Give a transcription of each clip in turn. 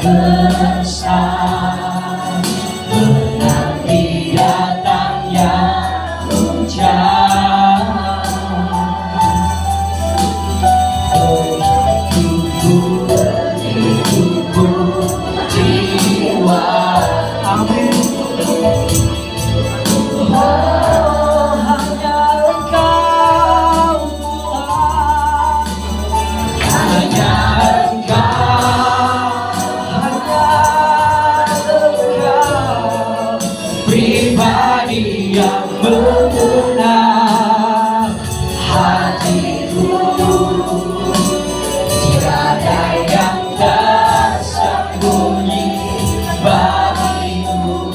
besar, menanti datangnya hujan. Tubuh demi tubuh jiwa. Amin. Oh, hanya Engkau Tuhan, hanya Engkau pribadi yang benar. Hatiku tiada yang tersembunyi bagimu,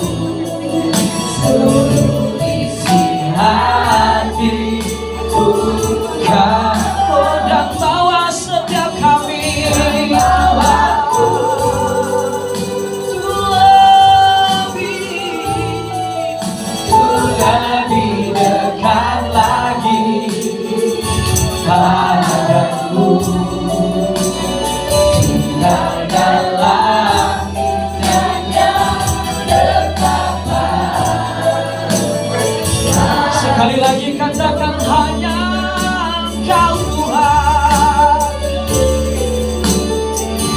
seluruh isi hatiku Kau dan bawa setiap kami, bawaku lebih dekat lagi padamu, tinggal dalam indahnya ketetapan. Sekali lagi katakan hanya Engkau Tuhan,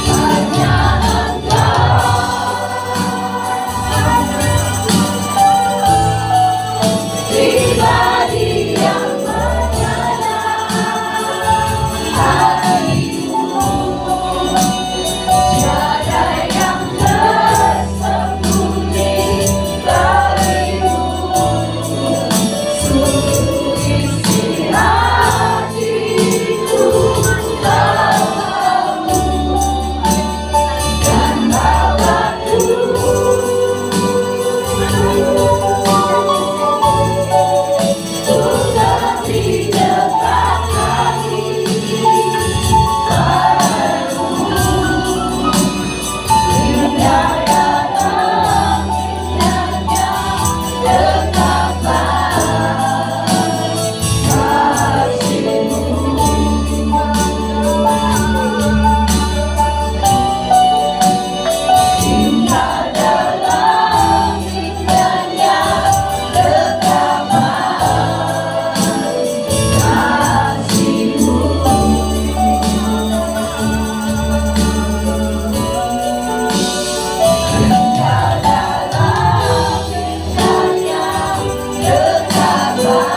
hanya pribadi yang benar. Hatimu tiada yang tersembunyi bagimu, seluruh isi hatiku bawamu dan bawaku. Lebih dekat lagi padamu, tinggal dalam indahnya ketetapan kasih-Mu. Tinggal dalam indahnya ketetapan kasih-Mu. Tinggal dalam indahnya ketetapan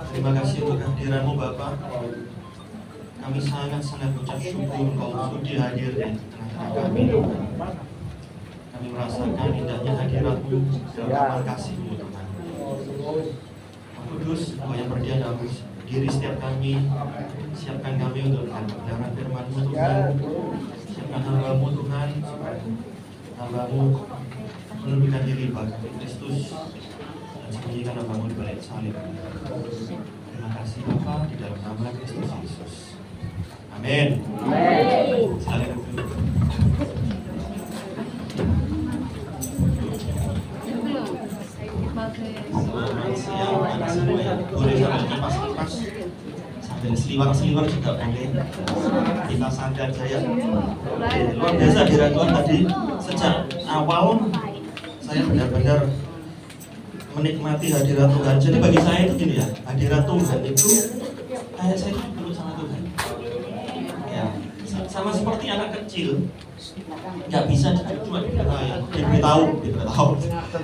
Terima kasih untuk kehadiran-Mu Bapak. Kami sangat-sangat ucap syukur Kau sudi hadir di tengah-tengah kami. Kami merasakan indahnya hadirat-Mu dalam amal kasih-Mu Tuhan. Roh Kudus, Kau yang berdiam dalam diri setiap kami, siapkan kami untuk mendengar firman-Mu Tuhan. Siapkan hamba-Mu Tuhan, hamba-Mu menundukkan diri bagi Kristus dan sembunyikan nama-Mu di balik salib. Terima kasih Bapa, di dalam nama Kristus Yesus. Amin. Silakan duduk. Selamat siang anak semua. Boleh sambil kipas-kipas, sambil seliwar-seliwar juga boleh. kita sadar saya. Oke, luar biasa hadirat Tuhan tadi. Sejak awal saya benar-benar menikmati hadirat Tuhan. Jadi bagi saya itu gini ya, hadirat Tuhan itu kayak saya dulu sama Tuhan. Ya, sama seperti anak kecil, nggak bisa cuma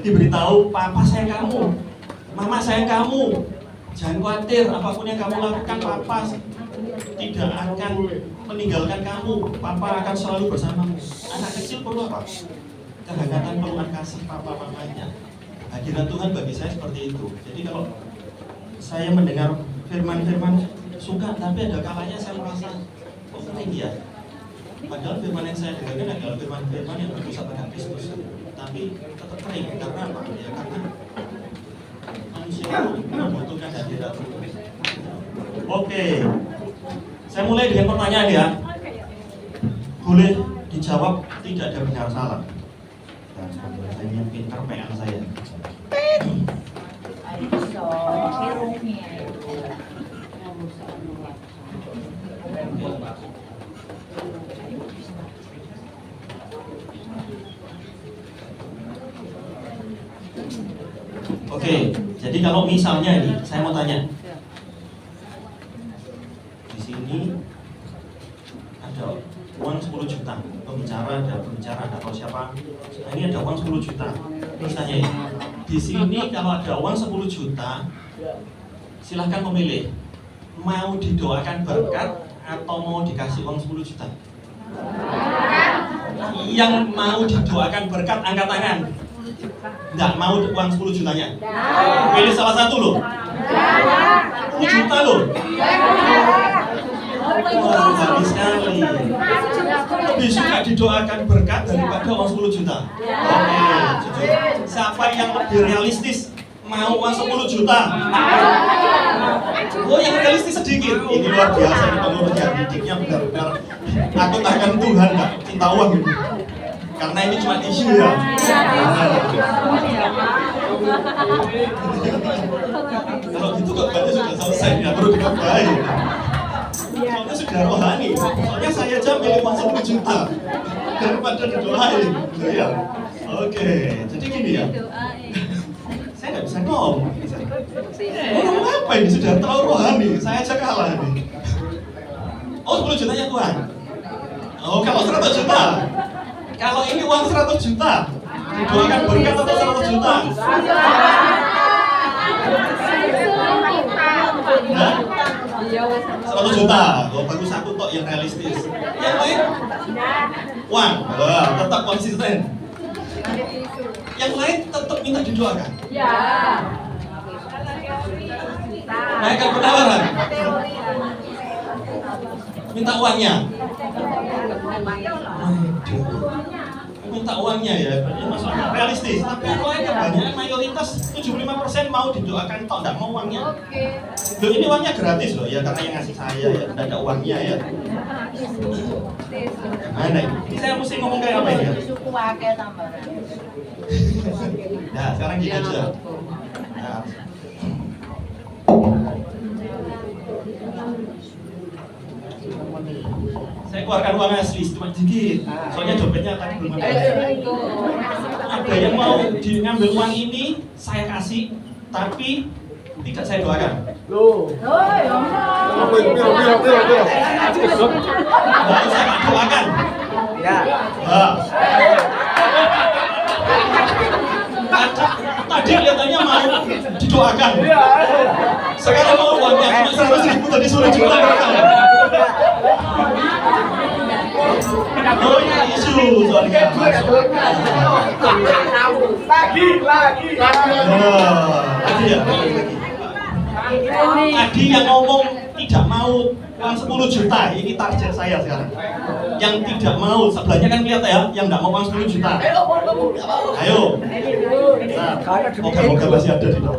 diberitahu, papa sayang kamu, mama sayang kamu, jangan khawatir, apapun yang kamu lakukan, papa tidak akan meninggalkan kamu, papa akan selalu bersamamu. Anak kecil perlu apa? Kehangatan pelukan kasih papa mamanya. Hadirat Tuhan bagi saya seperti itu. Jadi kalau saya mendengar firman-firman suka, tapi ada kalanya saya merasa kok kering ya. Padahal firman yang saya dengarkan adalah firman-firman yang berpusat pada Kristus. Tapi tetap kering, karena apa? Ya karena manusia membutuhkan hadirat Tuhan. Oke, saya mulai dengan pertanyaan ya. Boleh dijawab, tidak ada benar salah. Nah, saya nyiapin kerpean saya. Oke, jadi kalau misalnya ini, saya mau tanya. Di sini ada uang 10 juta. Ada pembicara, ada tahu siapa. Nah, ini ada uang 10 juta. Terus tanya ya, di sini kalau ada uang 10 juta, silahkan memilih. Mau didoakan berkat atau mau dikasih uang 10 juta? Yang mau didoakan berkat, angkat tangan. Nggak mau uang 10 jutanya? Pilih salah satu loh. 10 juta loh. Wah, bagus sekali. Lebih suka didoakan berkat daripada uang 10 juta. Oke, jujur. Siapa yang lebih realistis mau uang 10 juta? Oh, yang realistis sedikit. Ini luar biasa, ini pengurusnya didiknya benar-benar takut akan Tuhan, nggak cinta uang ini. Karena ini cuma isu ya. Kalau gitu khotbahnya sudah selesai, nggak perlu dikhotbahin. Soalnya sudah rohani. Soalnya saya aja milih uang 10 juta daripada didoain. Ya. Oke, jadi gini ya. Saya nggak bisa ngomong. Ngomong apa ini, sudah terlalu rohani. Saya aja kalah nih. Oh, 10 jutanya Tuhan. Oh, kalau 100 juta. Kalau ini uang 100 juta, didoakan berkat atau 100 juta? Nah, 100 juta. Oh, bagus aku tok yang realistis. Yang lain? Uang. Oh, tetap konsisten. Yang lain tetap minta didoakan. Ya. Naikkan penawaran. Minta uangnya. Minta uangnya ya, maksudnya realistis. Tapi kalau kebanyakan mayoritas 75% mau didoakan tok, nggak mau uangnya. Loh, ini uangnya gratis loh ya, karena yang ngasih saya ya, nggak ada uangnya ya. Mana ini saya mesti ngomong kayak apa ya? Nah, sekarang gini aja. Nah. Saya keluarkan uang asli cuma sedikit, soalnya dompetnya tadi belum ada. Ada yang mau ngambil uang ini, saya kasih, tapi tidak saya doakan. Baru saya doakan. Tadi kelihatannya mau didoakan. Sekarang mau uangnya cuma 100.000 tadi suruh juta. Oh, ini isu soalnya. Lagi ya. Tadi yang ngomong tidak mau uang 10 juta, ini target saya sekarang. Yang tidak mau, sebelahnya kan kelihatan ya, yang tidak mau uang 10 juta. Ayo. Nah, moga-moga masih ada di dalam.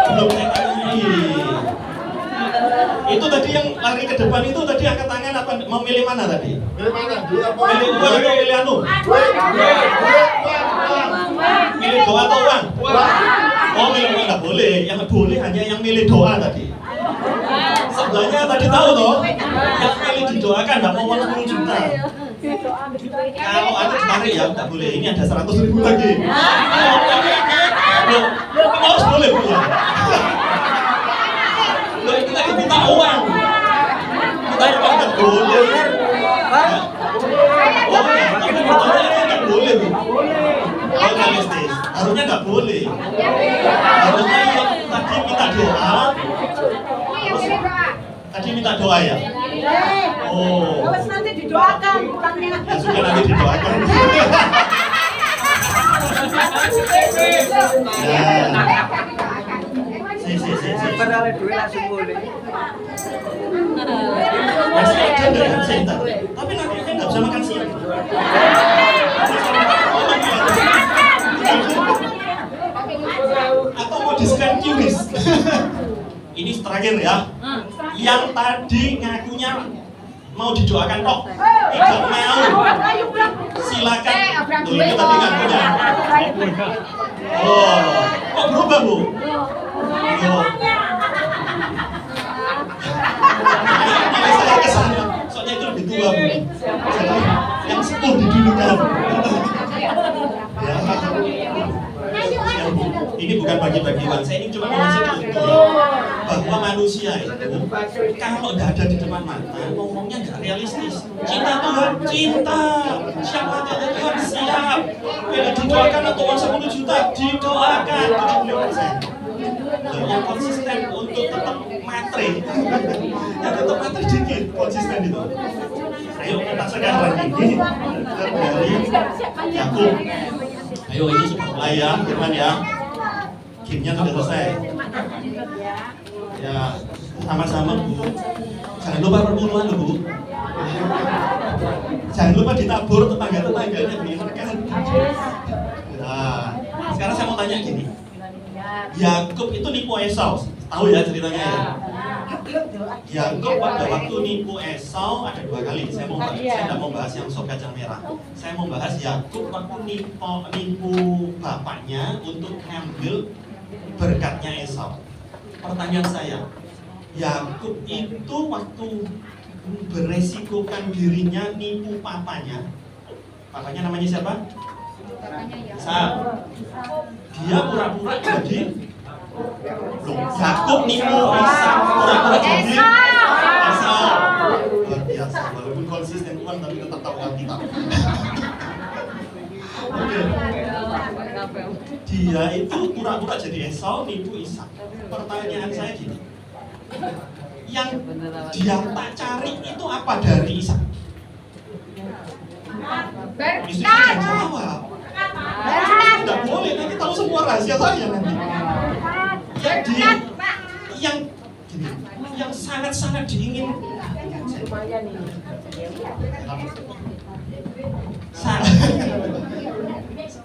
Belum saya tanyai. Itu tadi yang lari ke depan itu tadi angkat tangan apa memilih mana tadi? Milih uang atau milih anu? Milih doa atau uang? Oh, milih uang nggak boleh. Yang boleh hanya yang milih doa tadi. Sebelahnya tadi tahu toh, yang milih didoakan nggak mau uang 10 juta. Kalau ada ditarik ya nggak boleh. Ini ada 100.000 lagi. Loh, harus boleh bu ya? Loh, itu tadi minta uang. Minta uang nggak boleh. Oh ya, tapi minta nggak boleh bu. Oh realistis, harusnya nggak boleh. Harusnya yang tadi minta doa. Tadi minta doa ya? Oh. Nanti didoakan pulangnya. Ya sudah nanti didoakan. Padahal duit langsung boleh. Masih ada dengan cinta. Tapi nanti kan nggak bisa makan siang. Atau mau di-scan QRIS. Ini terakhir ya. Yang tadi ngakunya mau didoakan kok tidak mau. Silakan. Tuh ini tadi ngakunya. Oh, kok berubah bu? Oh. Saya kesana, soalnya itu lebih tua bu. Jadi yang sepuh didulukan. Ya. Ini bukan bagi-bagi uang, saya ini cuma mengasih contoh bahwa manusia itu kalau tidak ada di depan mata, ngomongnya nggak realistis. Cinta Tuhan, cinta. Siapa aja Tuhan siap. Bila didoakan atau uang 10 juta, didoakan 70%. Yang konsisten untuk tetap matre, yang tetap matre dikit, konsisten itu. Ayo kita sekarang ini dari Yakub. Ayo ini sudah mulai ya, Firman ya. Gamenya sudah selesai. Ya, sama-sama Bu. Jangan lupa perpuluhan loh Bu. Jangan lupa ditabur tetangga-tetangganya mengingatkan. Nah, sekarang saya mau tanya gini. Yakub itu nipu Esau, tahu ya ceritanya ya? Yakub pada waktu nipu Esau ada 2 kali. Saya tidak mau bahas yang sop kacang merah. Saya mau bahas Yakub waktu nipu bapaknya untuk ngambil berkatnya Esau. Pertanyaan saya, Yakub itu waktu beresikokan dirinya nipu papanya namanya siapa? Ishak. Dia pura-pura jadi Yakub nipu Ishak, pura-pura jadi Esau. Luar biasa, walaupun konsisten uang tapi tetap tahu Alkitab. Oke. Dia itu pura-pura jadi Esau, nipu Ishak. Pertanyaan saya gini, yang dia tak cari itu apa dari Ishak? Istri jangan jawab. Tidak boleh, nanti tahu semua rahasia saya nanti. Yang sangat-sangat diingin.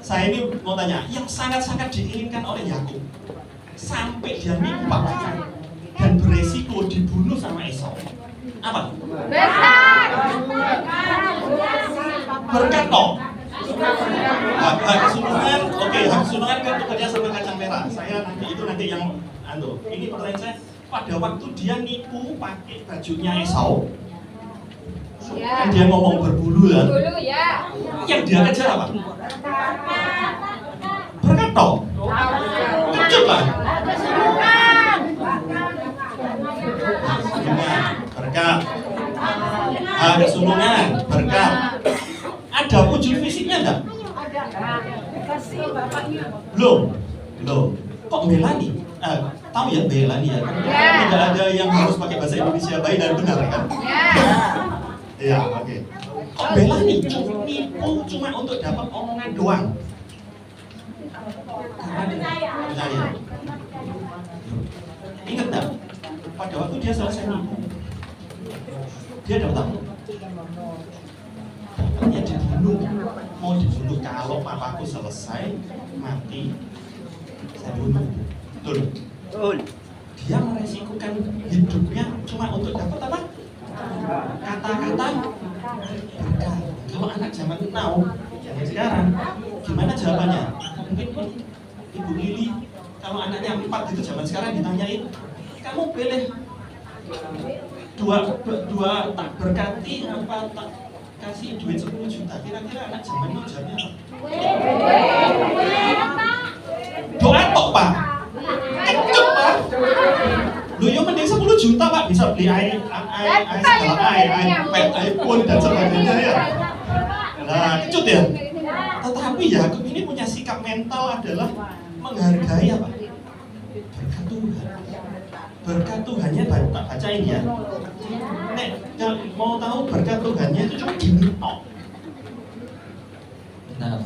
Saya ini mau tanya, yang sangat-sangat diinginkan oleh Yakub sampai dia nipu papanya dan beresiko dibunuh sama Esau, apa? Berkat toh. Hak kesulungan, oke, hak kesulungan kan bekerja sama kacang merah. Saya nanti yang ini pertanyaan saya, pada waktu dia nipu pakai bajunya Esau, kan dia ngomong berbulu ya. Yang dia kejar apa? Berkat toh. Kecut lah. Berkat. Hak kesulungan, berkat. Ada wujud fisiknya enggak? Belum. Kok Melani? Tahu ya Melani ya? Tidak ada yang harus pakai bahasa Indonesia baik dan benar kan? Iya, oke. Kok Melani nipu cuma untuk dapat omongan doang? Percaya. Ingat enggak? Pada waktu dia selesai nipu, dia dapat apa? Dia dibunuh, mau dibunuh. Kalau papaku selesai mati, saya bunuh. Betul. Dia meresikokan hidupnya cuma untuk dapat apa? Kata-kata berkah. Kalau anak zaman now Zaman sekarang, gimana jawabannya? Mungkin Ibu Lili, kalau anaknya 4 gitu zaman sekarang ditanyain, kamu pilih dua tak berkati apa tak kasih duit 10 juta? Kira-kira anak zaman ini jawabnya apa? Doa tok Pak, kecut Pak. Loh ya mending 10 juta Pak, bisa beli air iPad, iPhone dan sebagainya ya. Nah kecut ya. Tetapi Yakub ini punya sikap mental adalah menghargai apa? Berkat Tuhan. Berkat Tuhannya tak bacain ya. Nek mau tahu berkat Tuhannya itu cuma gini tok. Nah,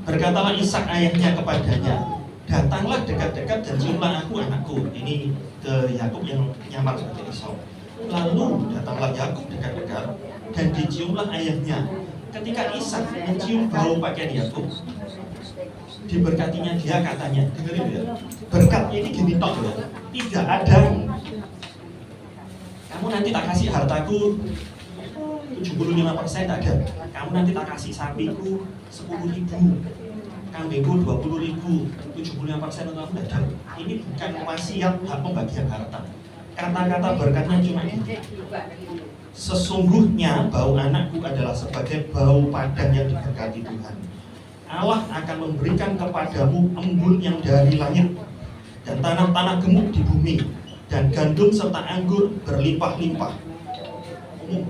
berkatalah Ishak ayahnya kepadanya, datanglah dekat-dekat dan ciumlah aku anakku. Ini ke Yakub yang nyamar sebagai Esau. Lalu datanglah Yakub dekat-dekat dan diciumlah ayahnya. Ketika Ishak mencium bau pakaian Yakub, diberkatinya dia katanya, dengerin ya, berkatnya ini gini tok ya, tidak ada kamu nanti tak kasih hartaku 75% ada, kamu nanti tak kasih sapiku 10.000, kambingku 20.000, 75% untuk aku ada. Ini bukan wasiat hak pembagian harta. Kata-kata berkatnya cuma ini, sesungguhnya bau anakku adalah sebagai bau padang yang diberkati Tuhan. Allah akan memberikan kepadamu embun yang dari langit dan tanah-tanah gemuk di bumi dan gandum serta anggur berlimpah-limpah.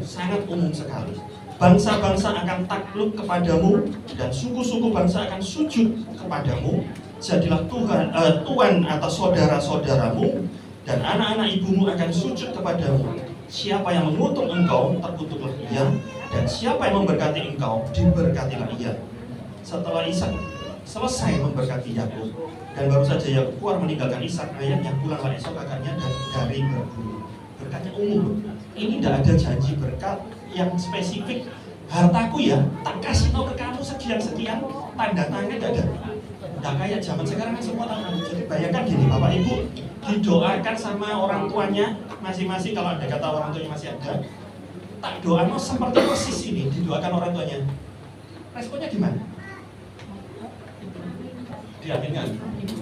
Sangat umum sekali. Bangsa-bangsa akan takluk kepadamu dan suku-suku bangsa akan sujud kepadamu. Jadilah tuan atas saudara-saudaramu dan anak-anak ibumu akan sujud kepadamu. Siapa yang mengutuk engkau, terkutuklah ia, dan siapa yang memberkati engkau, diberkatilah ia. Setelah Ishak selesai memberkati Yakub dan baru saja Yakub keluar meninggalkan Ishak, ayahnya, pulanglah Esau kakaknya dan dari berburu. Berkatnya umum. Ini tidak ada janji berkat yang spesifik. Hartaku ya, tak kasih tahu ke kamu sekian-sekian, tanda tangan tidak ada. Tidak kayak zaman sekarang kan semua tanda. Jadi bayangkan gini, Bapak Ibu didoakan sama orang tuanya masing-masing, kalau ada kata orang tuanya masih ada, tak doakan seperti persis ini didoakan orang tuanya. Responnya gimana? Diaminkan.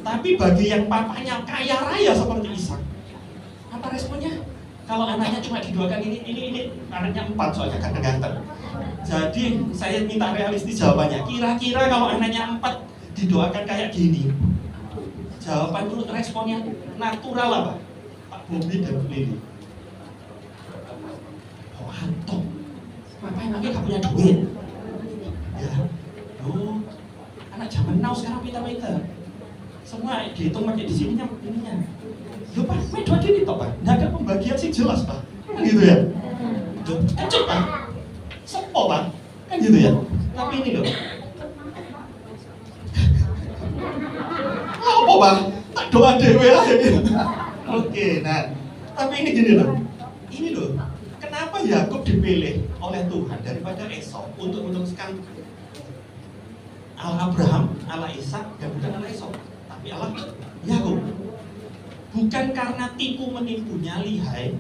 Tapi bagi yang papanya kaya raya seperti Ishak, apa responnya? Kalau anaknya cuma didoakan ini anaknya 4 soalnya kan ganteng. Jadi saya minta realistis jawabannya. Kira-kira kalau anaknya 4 didoakan kayak gini, jawaban dulu responnya natural apa? Pak Bobi dan Bu Lili. Oh antum, ngapain lagi gak punya duit? Ya, loh. Anak zaman now sekarang pintar-pintar. Semua dihitung pakai di sininya ininya. Loh Pak, main dua gini toh Pak. Nggak ada pembagian sih jelas Pak. Kan gitu ya. Kecut Pak. Sepo Pak. Kan gitu ya. Tapi ini loh. Apa Pak? Tak doa dewe aja. Oke, nah. Tapi ini gini loh. Ini loh. Kenapa Yakub dipilih oleh Tuhan daripada Esau untuk meneruskan Allah Abraham, Allah Ishak, dan bukan Allah Esau, tapi Allah Yakub. Bukan karena tipu menipunya lihai,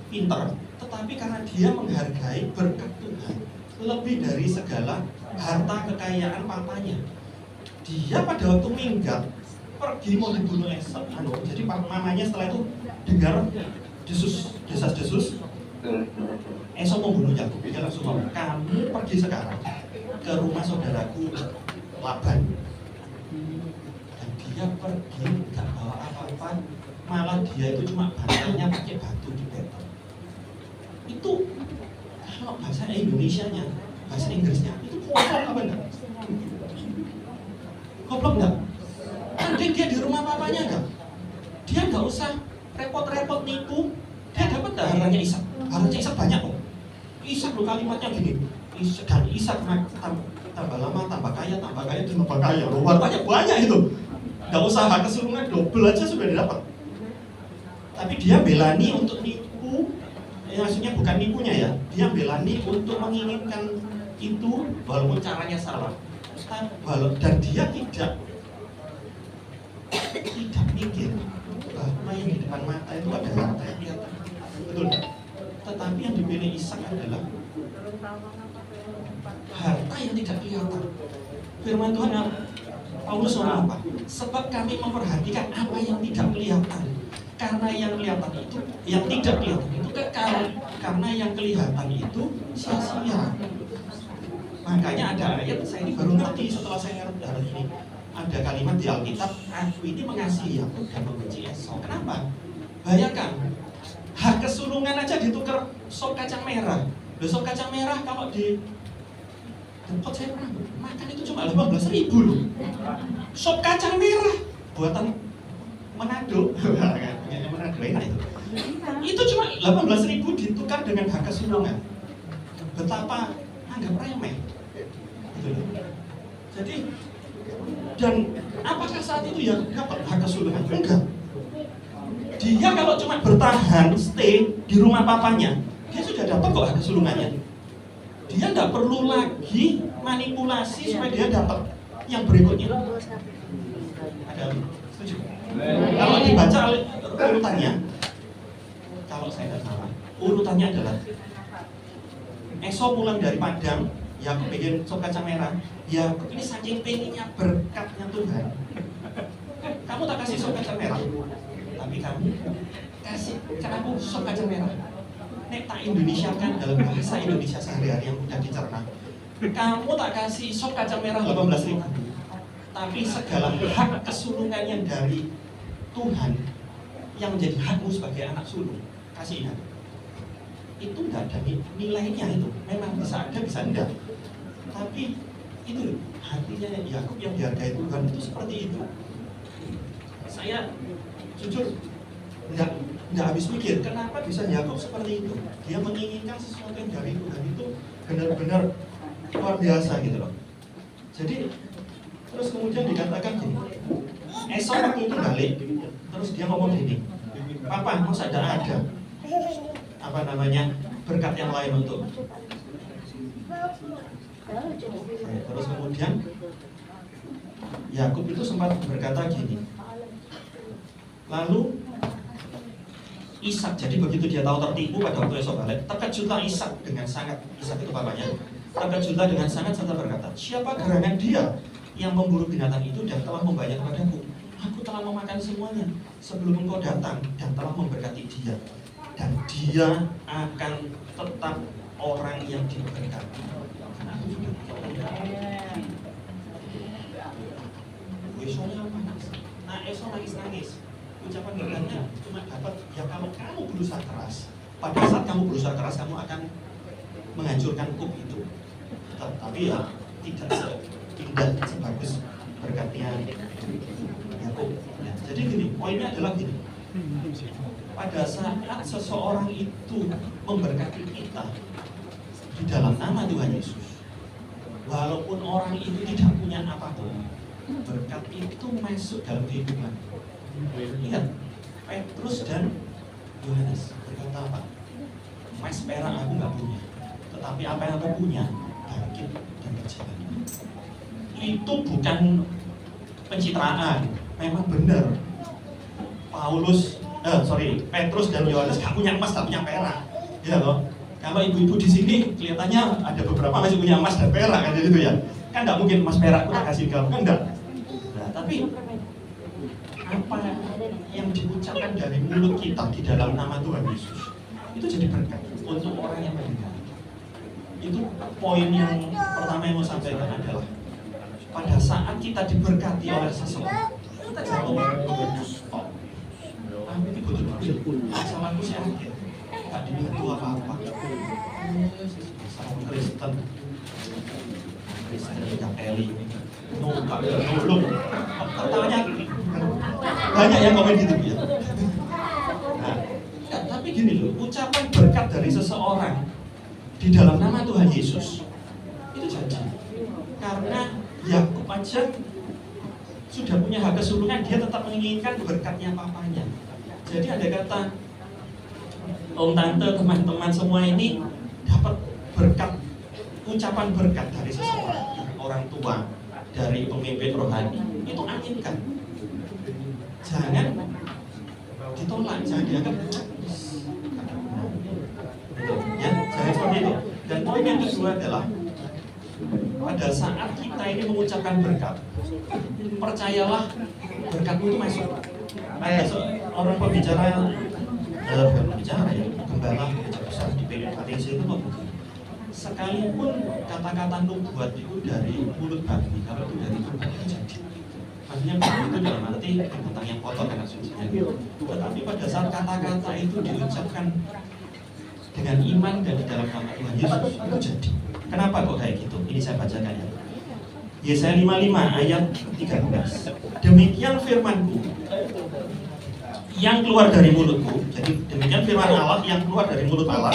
pinter, tetapi karena dia menghargai berkat Tuhan lebih dari segala harta kekayaan papanya. Dia pada waktu minggat pergi mau dibunuh Esau, jadi mamanya setelah itu dengar desas-desus Esau mau bunuh Yakub. Dia langsung ngomong, kamu pergi sekarang ke rumah saudaraku Laban, dan dia pergi nggak bawa apa-apa, malah dia itu cuma bantalnya pakai batu di beton. Itu kalau bahasa Indonesianya, bahasa Inggrisnya itu goblok apa enggak? Goblok enggak? Kan dia di rumah papanya enggak? Dia nggak usah repot-repot nipu, dia dapat hartanya Ishak. Hartanya Ishak banyak kok. Ishak lo kalimatnya gini, dan Ishak tambah lama, tambah kaya, dan tambah kaya. Hartanya banyak itu. Nggak usah kesulungan, double aja sudah didapat. Tapi dia belani untuk nipu, maksudnya bukan nipunya ya. Dia belani untuk menginginkan itu walaupun caranya salah. Dan dia tidak mikir bahwa yang di depan mata itu ada harta yang kelihatan. Betul. Tetapi yang dipilih Ishak adalah Harta yang tidak kelihatan. Firman Tuhan Paulus ngomong apa? Sebab kami memperhatikan apa yang tidak kelihatan. Karena yang kelihatan itu, yang tidak kelihatan itu kekal. Karena yang kelihatan itu sia-sia. Makanya ada ayat, saya ini baru ngerti setelah saya ngerti hari ini. Ada kalimat di Alkitab, aku ini mengasihi Yakub dan membenci Esau. Kenapa? Bayangkan, hak kesulungan aja ditukar sop kacang merah. Sop kacang merah kalau di tempat saya pernah makan itu cuma 18.000 loh. Sop kacang merah buatan Manado. Manado enak itu. Itu cuma 18.000 ditukar dengan hak kesulungan. Betapa anggap remeh. Gitu loh. Jadi, dan apakah saat itu yang dapat hak kesulungan? Enggak. Dia kalau cuma bertahan, stay di rumah papanya, dia sudah dapat kok hak kesulungannya. Dia nggak perlu lagi manipulasi supaya dia dapat yang berikutnya. Ada setuju? Kalau dibaca urutannya, kalau saya tidak salah, urutannya adalah Esau pulang dari Padang, Yakub bikin sop kacang merah. Yakub ini saking pengennya berkatnya Tuhan. Kamu tak kasih sop kacang merah, tapi kamu kasih aku sop kacang merah. Nek tak Indonesiakan dalam bahasa Indonesia sehari-hari yang mudah dicerna. Kamu tak kasih sop kacang merah 18.000, tapi segala hak kesulungannya dari Tuhan yang menjadi hakmu sebagai anak sulung, kasih ingat. Itu tidak ada nilainya itu. Memang bisa ada, bisa enggak. Tapi itu hatinya Yakub yang dihargai Tuhan itu seperti itu. Saya jujur nggak habis mikir kenapa bisa Yakub seperti itu. Dia menginginkan sesuatu yang dari Tuhan itu benar-benar luar biasa gitu loh. Jadi terus kemudian dikatakan gini, Esau waktu itu balik, terus dia ngomong gini, Papa, masa ada apa namanya berkat yang lain untuk. Terus kemudian Yakub itu sempat berkata gini. Lalu Ishak, jadi begitu dia tahu tertipu pada waktu Esau balik, terkejutlah Ishak dengan sangat. Ishak itu bapaknya. Terkejutlah dengan sangat serta berkata, siapa gerangan dia yang memburu binatang itu dan telah membayar padaku? Aku telah memakan semuanya sebelum engkau datang dan telah memberkati dia. Dan dia akan tetap orang yang diberkati. Karena aku juga Esaunya apa? Nah, Esau nangis-nangis. Ucapan berkatnya cuma dapat, ya kalau kamu berusaha keras, pada saat kamu berusaha keras kamu akan menghancurkan kub itu. Tapi ya tidak seindah, sebagus berkatnya Yakub. Ya, jadi gini, poinnya adalah gini. Pada saat seseorang itu memberkati kita di dalam nama Tuhan Yesus, walaupun orang itu tidak punya apapun, berkat itu masuk dalam kehidupan. Ingat, Petrus dan Yohanes berkata apa? Mas perak aku nggak punya, tetapi apa yang aku punya, bangkit dan berjalan. Itu bukan pencitraan, memang benar. Petrus dan Yohanes gak punya emas, gak punya perak, ya loh. Kalau ibu-ibu di sini kelihatannya ada beberapa masih punya emas dan perak kan gitu ya. Kan nggak mungkin emas perak kita kasih kamu, kan enggak. Nah, tapi apa yang diucapkan dari mulut kita di dalam nama Tuhan Yesus itu jadi berkat untuk orang yang mendengar. Itu poin yang pertama yang mau sampaikan adalah pada saat kita diberkati oleh seseorang, kita jangan ngomong stop. Ini betul-betul masalahku sih akhir gak dibantu apa-apa. Sama Kristen tidak peli nungkak nolong katanya banyak yang komen gitu ya. Nah, tapi gini loh, ucapan berkat dari seseorang di dalam nama Tuhan Yesus itu janji. Karena Yakub aja sudah punya hak kesulungan, dia tetap menginginkan berkatnya papanya. Jadi ada kata om tante, teman-teman semua ini dapat berkat, ucapan berkat dari seseorang, orang tua, dari pemimpin rohani, itu aminkan. Jangan ditolak, jangan dianggap gitu, ya, jangan seperti itu. Dan poin Poin yang kedua adalah pada saat kita ini mengucapkan berkat, percayalah berkatmu itu masuk. Ada orang pembicara, bukan pembicara ya, gembala gereja besar di PDKTC itu ngomong, sekalipun kata-kata nubuat itu dari mulut babi, kalau itu dari Tuhan itu jadi. Maksudnya itu dalam arti tentang yang kotor dan asumsinya. Tetapi pada saat kata-kata itu diucapkan dengan iman dan di dalam nama Tuhan Yesus itu jadi. Kenapa kok kayak gitu? Ini saya bacakan ya. Yesaya 55 ayat 13. Demikian firman-Ku yang keluar dari mulutku. Jadi demikian firman Allah yang keluar dari mulut Allah.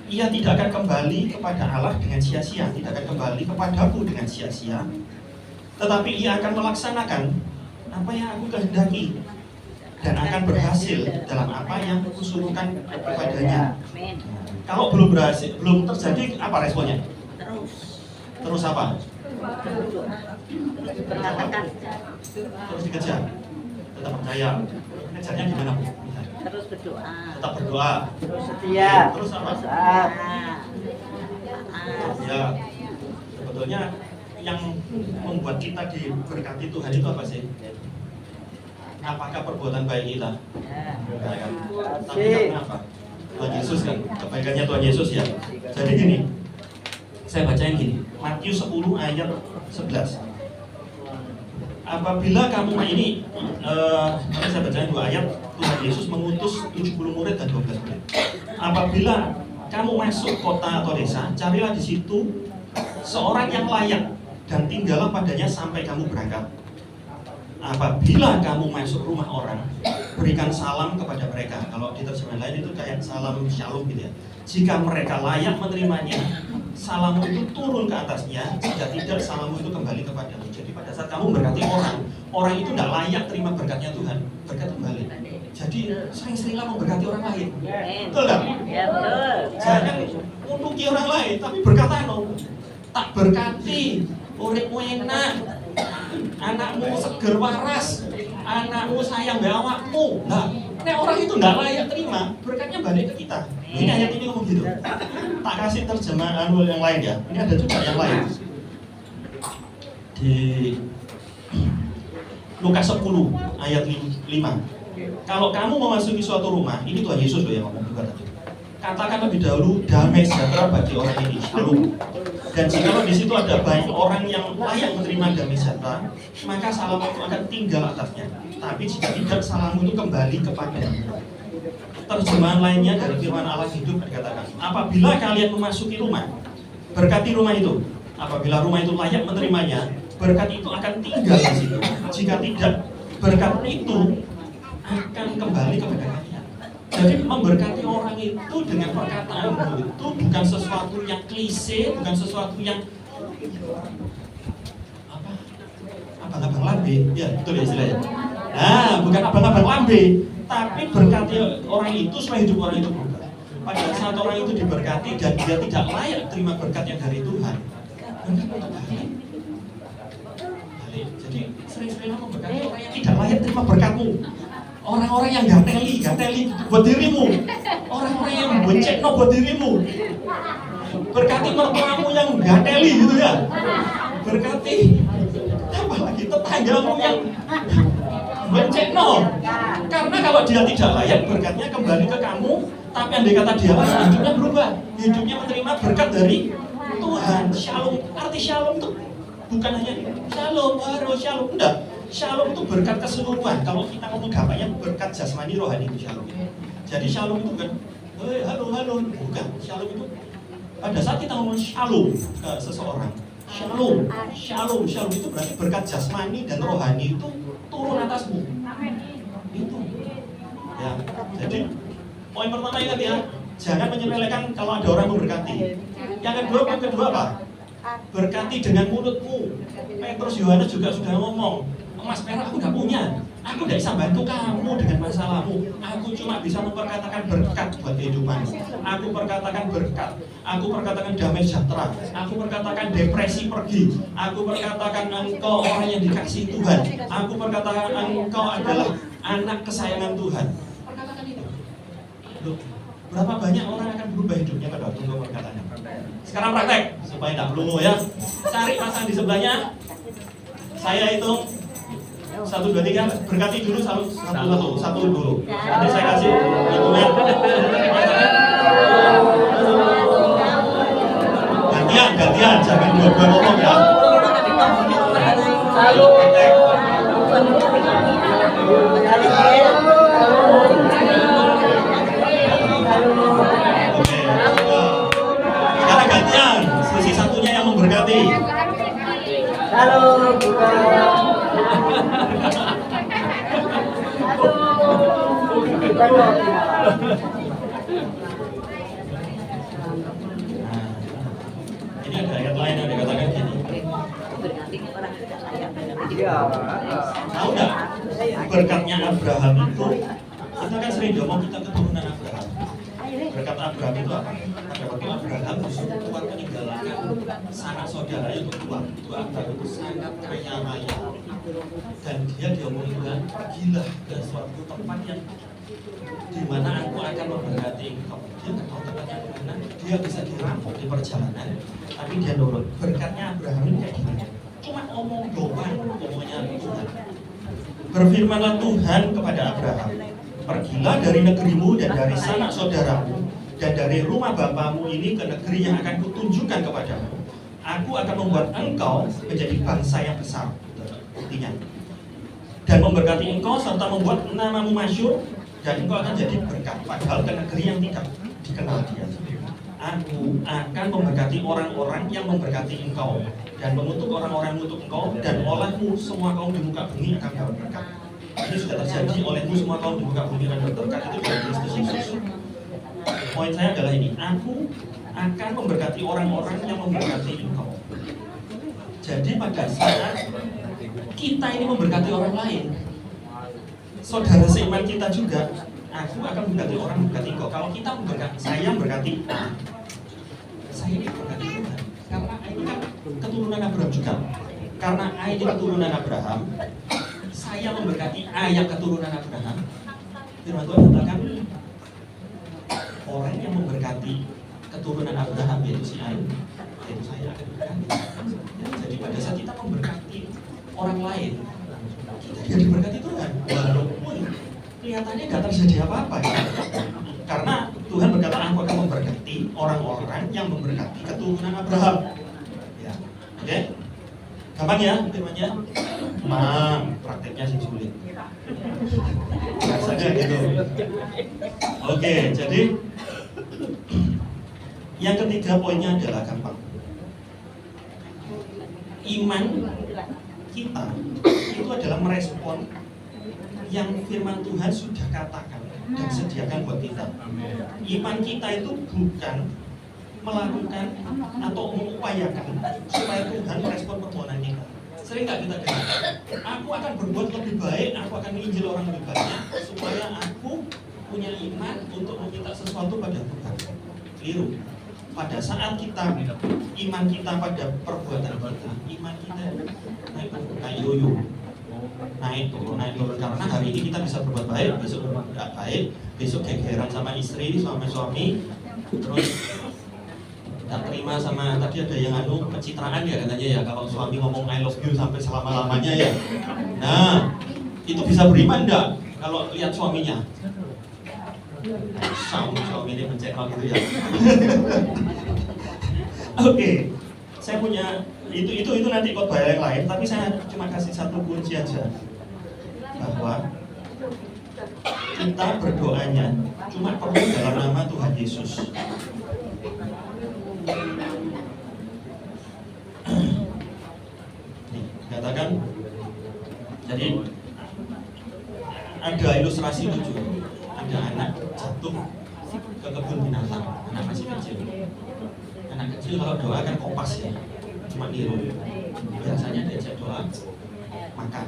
Ia tidak akan kembali kepada Allah dengan sia-sia, tidak akan kembali kepadaku dengan sia-sia, tetapi ia akan melaksanakan apa yang aku kehendaki dan akan berhasil dalam apa yang kusuruhkan kepadanya. Kalau belum berhasil, belum terjadi, apa responnya? Terus apa? Terus dikejar. Tetap percaya. Kejarnya gimana, Bu? Terus berdoa. Tetap berdoa. Terus setia. Terus apa? Ya. Sebetulnya yang membuat kita diberkati Tuhan itu apa sih? Apakah perbuatan baik kita? Enggak kan? Tapi karena apa? Tuhan Yesus kan, kebaikannya Tuhan Yesus ya. Jadi gini, saya bacain gini, Matius 10 ayat 11. Apabila kamu ini, saya bacain 2 ayat. Tuhan Yesus mengutus 70 murid dan 12 murid. Apabila kamu masuk kota atau desa, carilah di situ seorang yang layak dan tinggallah padanya sampai kamu berangkat. Apabila kamu masuk rumah orang, berikan salam kepada mereka. Kalau di terjemahan lain itu kayak salam shalom gitu ya. Jika mereka layak menerimanya, salammu itu turun ke atasnya. Jika tidak, salammu itu kembali kepadamu. Jadi pada saat kamu berkati orang, orang itu tidak layak terima berkatnya Tuhan, berkat kembali. Jadi sering-seringlah memberkati orang lain. Betul nggak? Ya betul. Jangan unduki orang lain, tapi berkata tak berkati, uripmu enak, anakmu seger waras, anakmu sayang be awakmu. Nah, nek orang itu nggak layak terima, berkatnya balik ke kita. Ini ayat ini ngomong gitu. Tak kasih terjemahan yang lain ya. Ini ada juga yang lain. Di Lukas 10 ayat 5. Kalau kamu memasuki suatu rumah, ini Tuhan Yesus loh yang ngomong juga tadi. Katakan lebih dahulu damai sejahtera bagi orang ini, shalom. Dan jika di situ ada banyak orang yang layak menerima damai sejahtera, maka salammu itu akan tinggal atasnya. Tapi jika tidak, salammu itu kembali kepadanya. Terjemahan lainnya dari firman Allah hidup dikatakan, apabila kalian memasuki rumah, berkati rumah itu. Apabila rumah itu layak menerimanya, berkat itu akan tinggal di situ. Jika tidak, berkat itu akan kembali kepada kalian. Jadi memberkati orang itu dengan perkataan itu bukan sesuatu yang klise, bukan sesuatu yang abang-abang lambe, ya betul ya istilahnya. Nah, bukan abang-abang lambe, tapi berkati orang itu supaya hidup orang itu berubah. Pada saat orang itu diberkati dan dia tidak layak terima berkat yang dari Tuhan, berkat untuk balik. Jadi sering-seringlah memberkati orang yang tidak layak terima berkatmu. Orang-orang yang gateli buat dirimu, orang-orang yang bencekno buat dirimu. Berkati mertuamu yang gateli gitu ya. Berkati apalagi tetanggamu yang bencekno. Karena kalau dia tidak layak, berkatnya kembali ke kamu. Tapi andai kata dia layak, hidupnya berubah. Hidupnya menerima berkat dari Tuhan. Shalom, arti shalom itu bukan hanya shalom, baru shalom, enggak. Shalom itu berkat keseluruhan. Kalau kita ngomong gampangnya berkat jasmani rohani itu shalom. Jadi shalom itu kan, halo, bukan. Shalom itu pada saat kita ngomong shalom ke seseorang, shalom itu berarti berkat jasmani dan rohani itu turun atasmu. Itu. Ya. Jadi poin pertama ingat ya, jangan menyepelekan kalau ada orang memberkati. Yang kedua apa? Berkati dengan mulutmu. Petrus Yohanes juga sudah ngomong, emas perak aku nggak punya, aku nggak bisa bantu kamu dengan masalahmu. Aku cuma bisa memperkatakan berkat buat kehidupanmu. Aku perkatakan berkat, aku perkatakan damai sejahtera, aku perkatakan depresi pergi, aku perkatakan engkau orang yang dikasihi Tuhan, aku perkatakan engkau adalah anak kesayangan Tuhan. Perkatakan itu. Loh, berapa banyak orang akan berubah hidupnya pada waktu engkau perkataannya? Sekarang praktek supaya nggak melulu ya. Cari pasangan di sebelahnya. Saya hitung 1, 2, 3. Berkati dulu satu dulu. Nanti saya kasih hitungan. Gantian, jangan dua-dua ngomong ya. Praktek. Oke. Sekarang gantian. Sisi satunya yang memberkati. Halo, bukan. Ini ada ayat lain yang dikatakan gini. Berarti orang tidak layak. Iya. Tahu nggak? Berkatnya Abraham itu, kita kan sering ngomong kita keturunan Abraham. Berkat Abraham itu apa? Pada waktu Abraham disuruh keluar meninggalkan sanak saudaranya untuk keluar. Itu Abraham itu sangat kaya raya. Dan dia diomongin Tuhan, pergilah ke suatu tempat yang di mana aku akan memberkati engkau. Dia nggak tahu tempatnya di mana. Dia bisa dirampok di perjalanan, tapi dia nurut. Berkatnya Abraham ini kayak gini. Cuma omong doang, omongnya Tuhan. Berfirmanlah Tuhan kepada Abraham, pergilah dari negerimu dan dari sanak saudaramu dan dari rumah bapamu ini ke negeri yang akan kutunjukkan kepadamu. Aku akan membuat engkau menjadi bangsa yang besar. Buktinya. Dan memberkati engkau serta membuat namamu masyhur dan engkau akan jadi berkat padahal ke negeri yang tidak dikenal dia. Aku akan memberkati orang-orang yang memberkati engkau dan mengutuk orang-orang yang mengutuk engkau, dan olehmu semua kaum di muka bumi akan dapat berkat. Ini sudah terjadi, olehmu semua kaum di muka bumi akan dapat berkat. Itu dari Kristus Yesus. Poin saya adalah ini, aku akan memberkati orang-orang yang memberkati engkau. Jadi pada saat kita ini memberkati orang lain, saudara seiman kita juga, aku akan memberkati orang memberkati engkau. Kalau kita memberkati, saya memberkati saya ini memberkati Tuhan. Karena ini kan keturunan Abraham juga. Karena ini keturunan Abraham, saya memberkati ayah keturunan Abraham. Firman Tuhan katakan, orang yang memberkati keturunan Abraham yaitu si Ai, yaitu saya akan berkati. Ya, jadi pada saat kita memberkati orang lain, kita jadi diberkati Tuhan. Walaupun kelihatannya nggak terjadi apa-apa ya. Karena Tuhan berkata, aku akan memberkati orang-orang yang memberkati keturunan Abraham. Ya, oke? Gampang ya firmannya? Prakteknya sih sulit. Rasanya gitu. Oke, jadi yang ketiga poinnya adalah gampang. Iman kita itu adalah merespon yang firman Tuhan sudah katakan dan sediakan buat kita. Iman kita itu bukan melakukan atau mengupayakan supaya Tuhan merespon permohonan kita. Sering nggak kita dengar, aku akan berbuat lebih baik, aku akan menginjil orang lebih banyak supaya aku punya iman untuk meminta sesuatu pada Tuhan. Keliru. Pada saat kita iman kita pada perbuatan kita, iman kita naik yoyo, naik turun karena hari ini kita bisa berbuat baik, besok berbuat tidak baik, besok gegeran sama istri, sama suami, terus tidak terima sama, tadi ada yang pencitraan ya katanya ya, kalau suami ngomong I love you sampai selama-lamanya ya. Nah, itu bisa beriman enggak kalau lihat suaminya? Suami ini mencekal gitu ya. Oke, saya punya itu nanti khotbah yang lain, tapi saya cuma kasih satu kunci aja, bahwa kita berdoanya cuma perlu dalam nama Tuhan Yesus. Nih, katakan, jadi ada ilustrasi lucu. Ada anak jatuh ke kebun binatang, anak masih kecil. Anak kecil kalau doa kan kompas ya, cuma niru. Biasanya diajak doa, makan.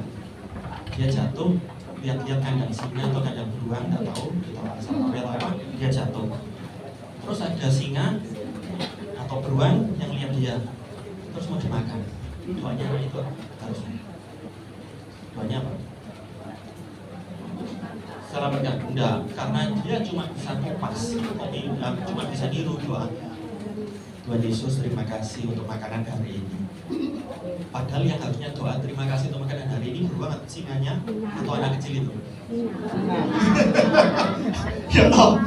Dia jatuh, lihat-lihat kandang singa atau kandang beruang, nggak tahu, kita salah apa, dia jatuh. Terus ada singa atau beruang yang lihat dia, terus mau dimakan. Doanya itu harusnya. Doanya apa? Salah berkat, enggak, karena dia cuma bisa kompas, cuma bisa niru doa. Tuhan Yesus, terima kasih untuk makanan hari ini. Padahal yang harusnya doa terima kasih untuk makanan hari ini beruang atau singanya atau anak kecil itu. Ya toh,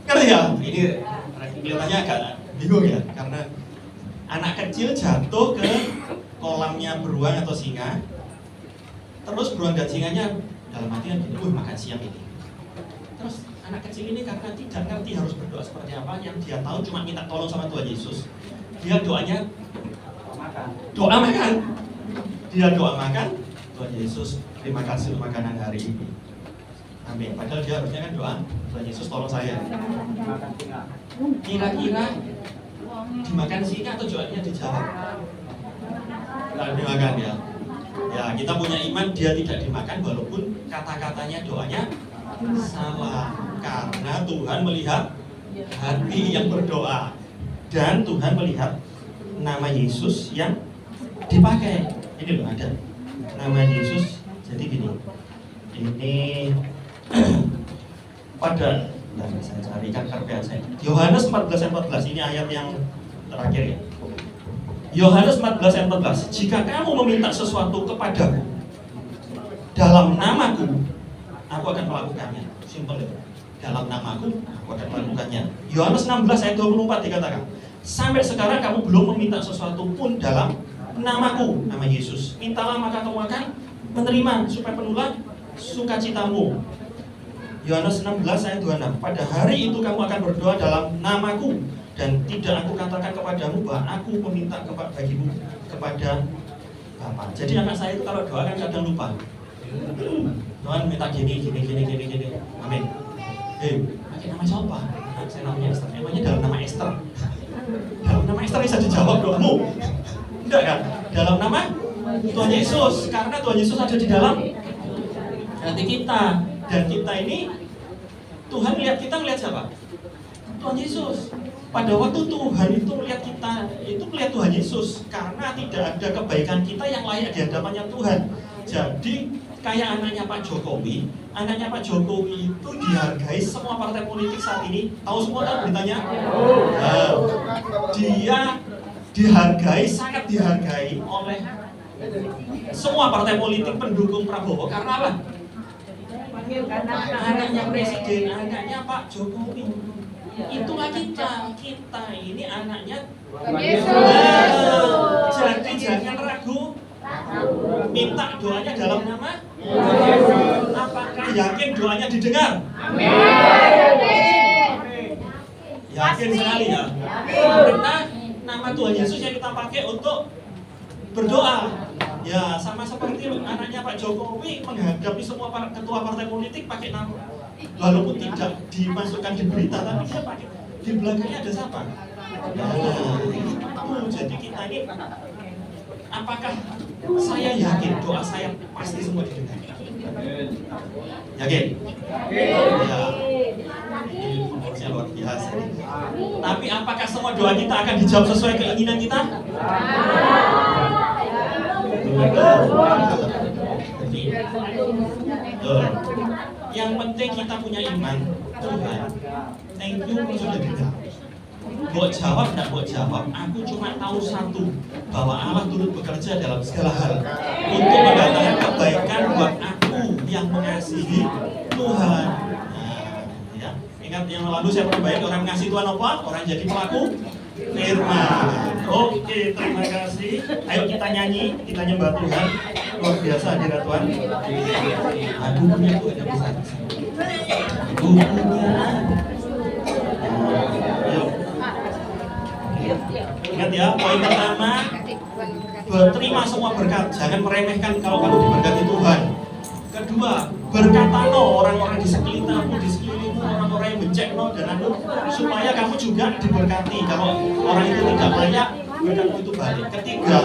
karena ya ini kelihatannya agak bingung ya, karena anak kecil jatuh ke kolamnya beruang atau singa, terus beruang dan singanya dalam hati kan gini, makan siang ini. Terus anak kecil ini karena tidak ngerti harus berdoa seperti apa, yang dia tahu cuma minta tolong sama Tuhan Yesus. Dia doanya doa makan. Dia doa makan, Tuhan Yesus terima kasih untuk makanan hari ini. Amin. Padahal dia harusnya kan doa, Tuhan Yesus tolong saya. Kira-kira dimakan singa atau doanya dijawab? Tidak dimakan ya. Ya, kita punya iman dia tidak dimakan walaupun kata-katanya doanya salah, karena Tuhan melihat hati yang berdoa dan Tuhan melihat nama Yesus yang dipakai. Ini loh ada nama Yesus. Jadi gini, ini pada saya carikan karpean saya. Yohanes 14:14 ini ayat yang terakhir ya. Yohanes 14:14, jika kamu meminta sesuatu kepadaku dalam namaku, aku akan melakukannya. Simpel ya. Dalam namaku, aku akan melakukannya. Yohanes 16:24 dikatakan, sampai sekarang kamu belum meminta sesuatu pun dalam namaku, nama Yesus. Mintalah maka kamu akan menerima supaya penuhlah sukacitamu. Yohanes 16:26, pada hari itu kamu akan berdoa dalam namaku, dan tidak aku katakan kepadamu bahwa aku meminta bagimu kepada Bapa. Jadi anak saya itu kalau doa kan kadang lupa. Tuhan minta gini. Amin. Pakai nama siapa? Saya namanya Esther. Emangnya dalam nama Esther? Dalam nama Esther bisa dijawab doamu? Enggak kan? Dalam nama Tuhan Yesus. Karena Tuhan Yesus ada di dalam hati kita. Dan kita ini, Tuhan lihat kita melihat siapa? Tuhan Yesus. Pada waktu Tuhan itu melihat kita, itu melihat Tuhan Yesus. Karena tidak ada kebaikan kita yang layak di hadapannya Tuhan. Jadi kayak anaknya Pak Jokowi. Anaknya Pak Jokowi itu dihargai semua partai politik saat ini. Tahu semua kan beritanya? Nah, dia dihargai, sangat dihargai oleh semua partai politik pendukung Prabowo. Karena apa? Anaknya presiden, anaknya Pak Jokowi. Itulah kita ini anaknya Yesus. Jadi jangan ragu, minta doanya dalam nama Yesus. Apakah yakin doanya didengar? Amin. Yakin sekali ya. Karena nama Tuhan Yesus yang kita pakai untuk berdoa. Ya, sama seperti anaknya Pak Jokowi menghadapi semua ketua partai politik pakai nama. Walaupun tidak dimasukkan di berita, tapi dia pakai di belakangnya ada siapa? Jadi kita ini, apakah saya yakin doa saya pasti semua didengar? Yakin? Ya. Ini fokusnya luar biasa. Tapi apakah semua doa kita akan dijawab sesuai keinginan kita? Yang penting kita punya iman. Tuhan, thank you sudah dengar. Buat jawab, tidak buat jawab. Aku cuma tahu satu, bahwa Allah turut bekerja dalam segala hal untuk mendatangkan kebaikan buat aku yang mengasihi Tuhan. Nah, ya. Ingat yang lalu saya pernah baik orang mengasihi Tuhan apa? Orang jadi pelaku firman. Oke, terima kasih. Ayo kita nyanyi, kita nyembah Tuhan. Luar biasa hadirat Tuhan. Aduh, punya tuh ada besar. Ingat ya, poin pertama, berterima semua berkat. Jangan meremehkan kalau kamu diberkati Tuhan. Kedua, berkata no orang-orang di sekelilingmu, orang-orang yang benceng no dan anu, supaya kamu juga diberkati. Kalau orang itu tidak layak, berkatmu itu balik. Ketiga,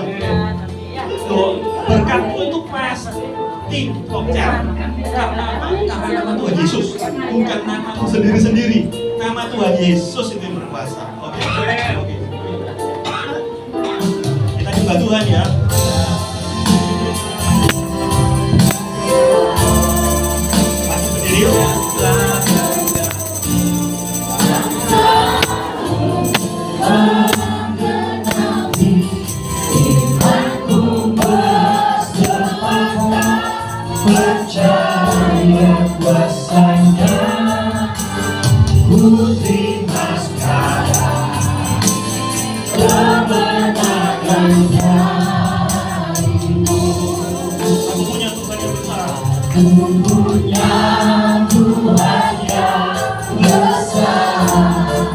berkatmu itu pasti kocar. Karena apa? Karena nama Tuhan Yesus, bukan namamu sendiri-sendiri. Nama Tuhan Yesus itu yang berkuasa. Oke. Kita nyembah Tuhan ya. Maju berdiri yuk. percaya kuasanya, ku terima sekarang kemenangan darimu. Aku punya Tuhan yang besar. Ku punya Tuhan yang besar,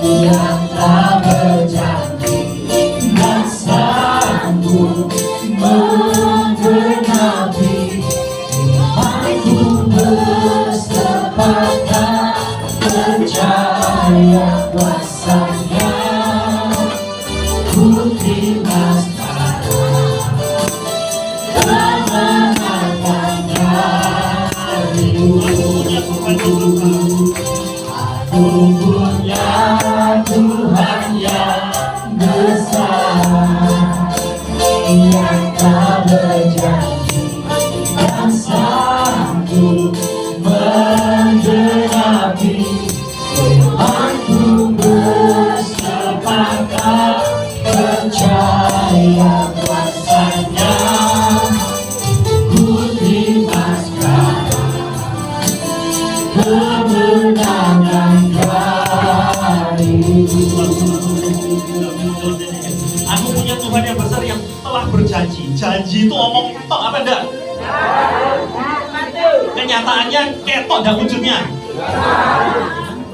yang tak berjanji dan sanggup menggenapi firman-Ku. Bersepakat percaya kuasanya, ku terima sekarang kemenangan darimu. Aku punya Tuhan yang besar, yang tak berjanji dan sanggup menggenapi firman-Ku. Bersepakat percaya kuasanya, ku terima sekarang kemenangan darimu. Aku punya Tuhan yang besar yang telah berjanji. Janji itu omong tok apa enggak? Kenyataannya ketok dan wujudnya.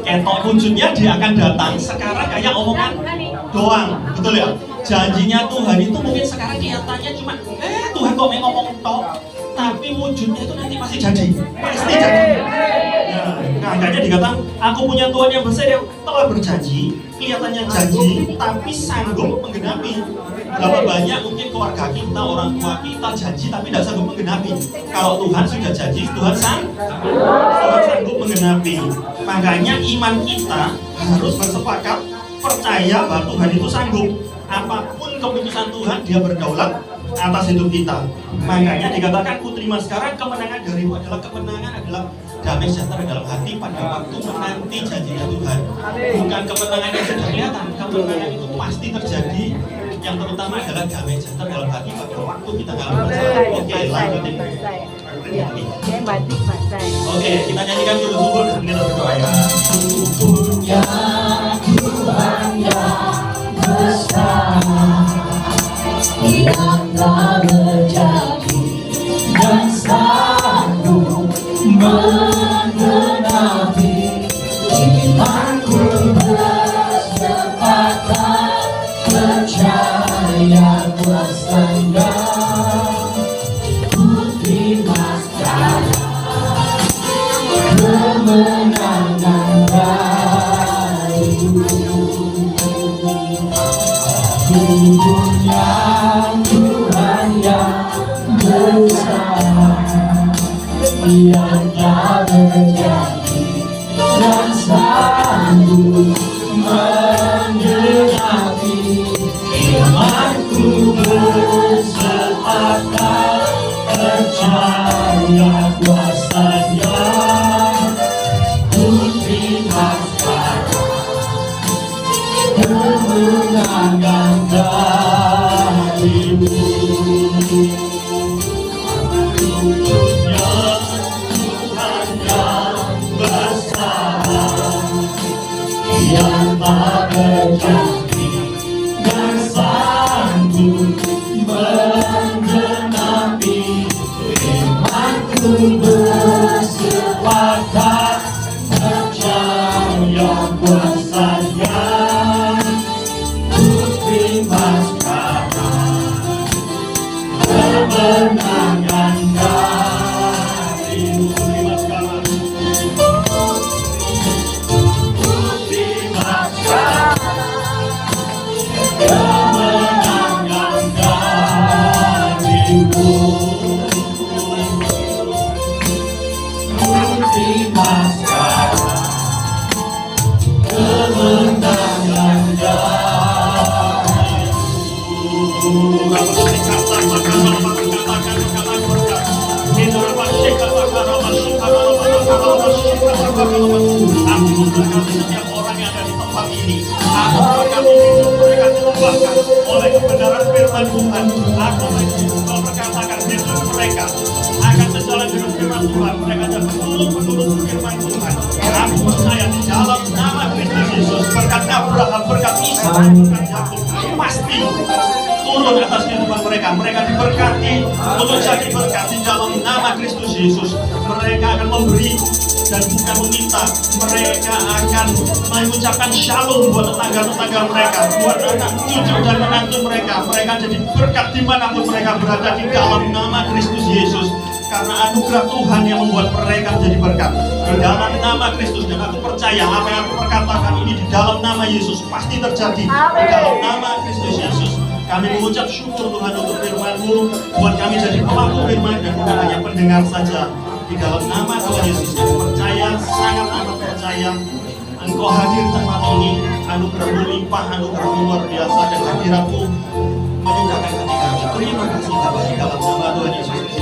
Ketok wujudnya dia akan datang sekarang kayak omongan doang, betul ya? Janjinya Tuhan itu mungkin sekarang kelihatannya cuma Tuhan kok ngomong tok, tapi wujudnya itu nanti pasti jadi, pasti jadi. Nah, makanya dikatakan aku punya Tuhan yang besar yang telah berjanji, kelihatannya janji, tapi sanggup menggenapi. Berapa banyak mungkin keluarga kita, orang tua kita janji tapi tidak sanggup menggenapi. Kalau Tuhan sudah janji, Tuhan sanggup menggenapi. Makanya iman kita harus bersepakat percaya bahwa Tuhan itu sanggup. Apapun keputusan Tuhan, dia berdaulat atas hidup kita. Makanya dikatakan ku terima sekarang kemenangan darimu. Kemenangan adalah damai sejahtera dalam hati pada waktu menanti janjinya Tuhan. Bukan kemenangan yang sudah kelihatan. Kemenangan itu pasti terjadi. Yang terutama adalah damai sejahtera dalam hati pada waktu kita ngalamin masalah. Oke, lanjutin. Oke, kita nyanyikan dulu subur dan kita berdoa ya. Punya Tuhan yang besar, yang tak berjanji dan sanggup menggenapi iman-Ku. Bersepakat percaya kuasanya, ku terima sekarang kemenangan darimu. Aku punya Tuhan yang besar, yang tak berjanji dan sanggup menggenapi iman-Ku. Bersepakat percaya kuasanya, ku terima sekarang kemenangan darimu. Punya Tuhan yang besar, yang tak berjanji dan sanggup menggenapi iman-Ku. Bersepakat percaya kuasanya, ku terima sekarang kemenangan darimu. Terima sekarang, ku terima sekarang kemenangan darimu. Ku terima sekarang kemenangan Aku memberkati setiap orang yang ada di tempat ini. Aku memberkati hidup mereka diubahkan oleh kebenaran firman Tuhan. Aku berkatakan hidup mereka akan berkat Abraham, berkat Ishak, berkat Yakub pasti turun atas kehidupan mereka. Mereka diberkati untuk jadi berkat di dalam nama Kristus Yesus. Mereka akan memberi dan bukan meminta. Mereka akan mengucapkan shalom buat tetangga-tetangga mereka, buat anak cucu dan menantu mereka. Mereka jadi berkat dimanapun mereka berada di dalam nama Kristus Yesus. Karena anugerah Tuhan yang membuat mereka menjadi berkat di dalam nama Kristus. Dan aku percaya apa yang aku perkatakan ini di dalam nama Yesus pasti terjadi di dalam nama Kristus Yesus. Kami mengucap syukur Tuhan untuk firman-Mu, buat kami jadi pelaku firman dan bukan hanya pendengar saja. Di dalam nama Tuhan Yesus, kami percaya, sangat amat percaya Engkau hadir tempat ini. Anugerah-Mu limpah, anugerah-Mu luar biasa, dan hadirat-Mu menyukakan hati kami. Terima kasih Bapa, di dalam nama Tuhan Yesus Kristus.